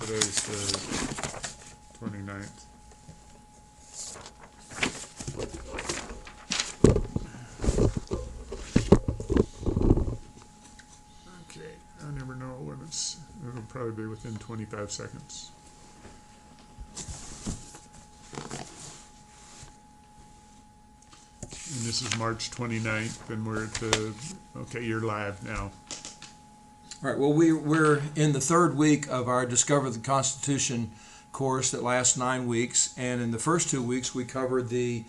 Today's the 29th. Okay, I never know when it'll probably be within 25 seconds. And this is March 29th, and we're at the, okay, you're live now. All right, well, we're in the third week of our Discover the Constitution course that lasts 9 weeks. And in the first 2 weeks, we covered the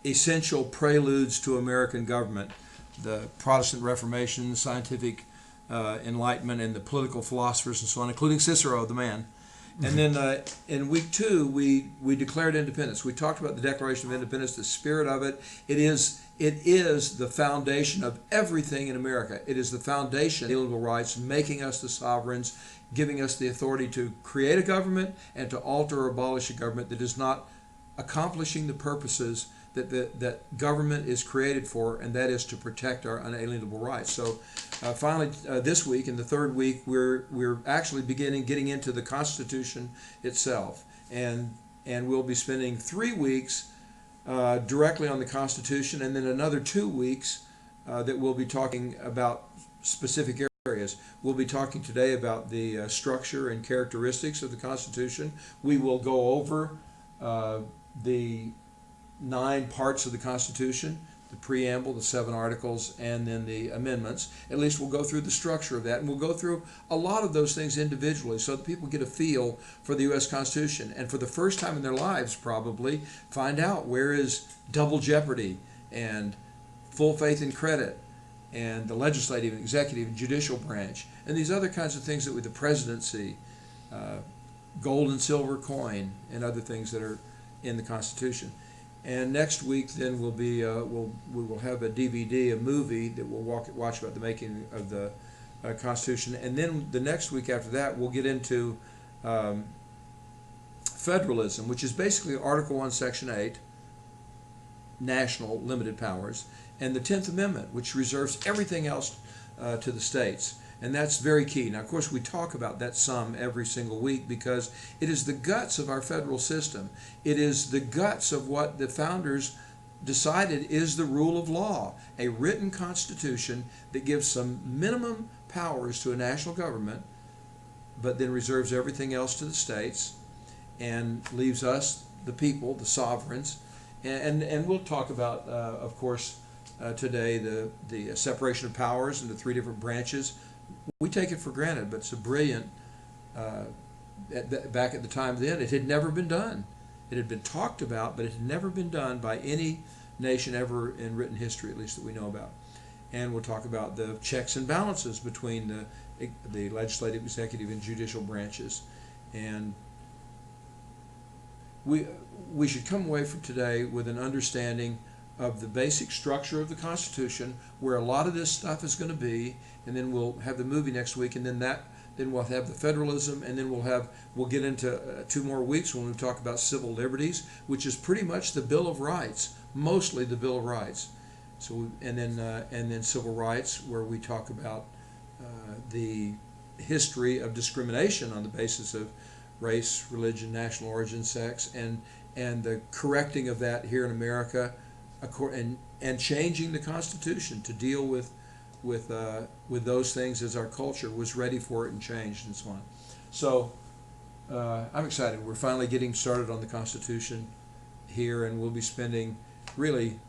essential preludes to American government, the Protestant Reformation, the scientific Enlightenment, and the political philosophers and so on, including Cicero, the man. And then in week 2, we declared independence. We talked about the Declaration of Independence, the spirit of it. It is the foundation of everything in America. It is the foundation of inalienable rights, making us the sovereigns, giving us the authority to create a government and to alter or abolish a government that is not accomplishing the purposes that government is created for, and that is to protect our unalienable rights. So finally, this week, in the third week, we're actually getting into the Constitution itself, and we'll be spending 3 weeks directly on the Constitution, and then another 2 weeks that we'll be talking about specific areas. We'll be talking today about the structure and characteristics of the Constitution. We will go over the 9 parts of the Constitution, the preamble, the 7 articles, and then the amendments. At least we'll go through the structure of that, and we'll go through a lot of those things individually so that people get a feel for the U.S. Constitution, and for the first time in their lives probably find out where is double jeopardy and full faith and credit and the legislative and executive and judicial branch and these other kinds of things that with the presidency, gold and silver coin, and other things that are in the Constitution. And next week, then we will have a DVD, a movie that we'll watch about the making of the Constitution. And then the next week after that, we'll get into federalism, which is basically Article 1, Section 8, national limited powers, and the 10th Amendment, which reserves everything else to the states. And that's very key. Now, of course, we talk about that some every single week because it is the guts of our federal system. It is the guts of what the founders decided is the rule of law, a written constitution that gives some minimum powers to a national government, but then reserves everything else to the states and leaves us, the people, the sovereigns. And we'll talk about, of course, today the separation of powers into 3 different branches. We take it for granted, but it's a brilliant, back at the time then, it had never been done. It had been talked about, but it had never been done by any nation ever in written history, at least that we know about. And we'll talk about the checks and balances between the legislative, executive, and judicial branches. And we should come away from today with an understanding of the basic structure of the Constitution, where a lot of this stuff is going to be, and then we'll have the movie next week, and then we'll have the federalism, and then we'll get into 2 more weeks when we talk about civil liberties, which is pretty much the Bill of Rights, mostly the Bill of Rights. So and then civil rights, where we talk about the history of discrimination on the basis of race, religion, national origin, sex, and the correcting of that here in America, and changing the Constitution to deal with those things as our culture was ready for it and changed and so on. So I'm excited. We're finally getting started on the Constitution here, and we'll be spending really